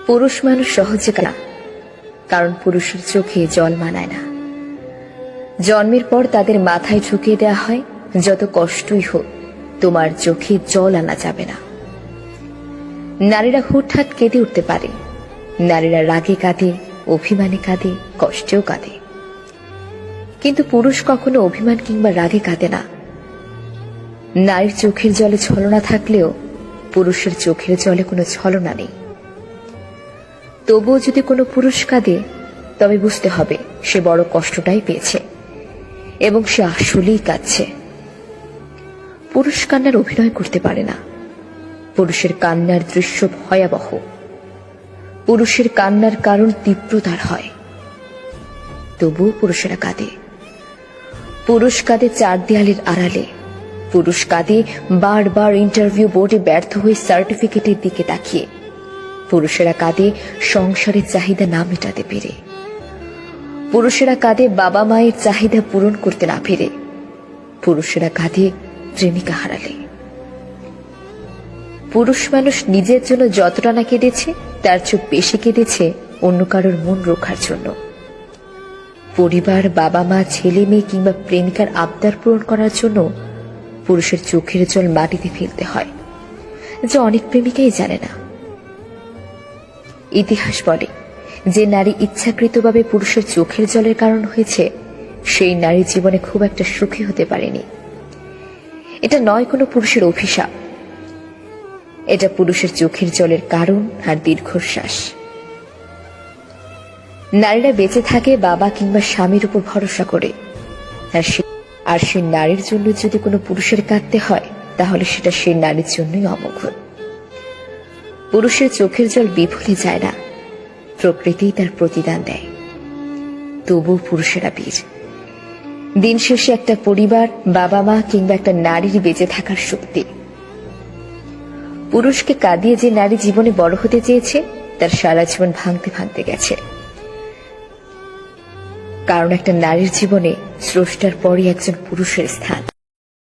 পুরুষ মানুষ সহজে না, কারণ পুরুষের চোখে জল মানায় না। জন্মের পর তাদের মাথায় ঢুকিয়ে দেওয়া হয়, যত কষ্টই হোক তোমার চোখে জল আনা যাবে না। নারীরা হুটহাট কেঁদে উঠতে পারে, নারীরা রাগে কাঁদে, অভিমানে কাঁদে, কষ্টেও কাঁদে, কিন্তু পুরুষ কখনো অভিমান কিংবা রাগে কাঁদে না। নারীর চোখের জলে ছলনা থাকলেও পুরুষের চোখের জলে কোনো ছলনা নেই। তবুও যদি কোনো পুরুষ কাঁদে, তবে বুঝতে হবে সে বড় কষ্টটাই পেয়েছে এবং সে আসলেই কাঁদছে। পুরুষ কান্নার অভিনয় করতে পারে না। পুরুষের কান্নার দৃশ্য ভয়াবহ। পুরুষের কান্নার কারণ তীব্রতার হয়। তবুও পুরুষেরা কাঁদে। পুরুষ কাঁদে চার দেয়ালের আড়ালে। পুরুষ কাঁদে বারবার ইন্টারভিউ বোর্ডে ব্যর্থ হয়ে সার্টিফিকেটের দিকে তাকিয়ে। পুরুষেরা কাঁদে সংসারের চাহিদা না মেটাতে পেরে। পুরুষেরা কাঁদে বাবা মায়ের চাহিদা পূরণ করতে না পেরে। পুরুষেরা কাঁদে প্রেমিকা হারালে। পুরুষ মানুষ নিজের জন্য যতটা না কেঁদেছে, তার চেয়ে বেশি কেঁদেছে অন্য কারোর মন রক্ষার জন্য। পরিবার, বাবা মা, ছেলে মেয়ে কিংবা প্রেমিকার আবদার পূরণ করার জন্য পুরুষের চোখের জল মাটিতে ফেলতে হয়, যা অনেক প্রেমিকাই জানে না। ইতিহাস বলে, যে নারী ইচ্ছাকৃতভাবে পুরুষের চোখের জলের কারণ হয়েছে, সেই নারীর জীবনে খুব একটা সুখী হতে পারেনি। এটা নয় কোনো পুরুষের অভিশাপ, এটা পুরুষের চোখের জলের কারণ আর দীর্ঘশ্বাস। নারীরা বেঁচে থাকে বাবা কিংবা স্বামীর উপর ভরসা করে, আর সেই নারীর জন্য যদি কোনো পুরুষের কাঁদতে হয়, তাহলে সেটা সেই নারীর জন্যই অমঙ্গল। পুরুষের চোখের জল বিফলে যায় না, প্রকৃতিই তার প্রতিদান দেয়। তবুও পুরুষেরা বীর। দিন শেষে একটা পরিবার, বাবা মা কিংবা একটা নারীর বেঁচে থাকার শক্তি। পুরুষকে কাঁদিয়ে যে নারী জীবনে বড় হতে চেয়েছে, তার সারা জীবন ভাঙতে ভাঙতে গেছে। কারণ একটা নারীর জীবনে স্রষ্টার পরই একজন পুরুষের স্থান।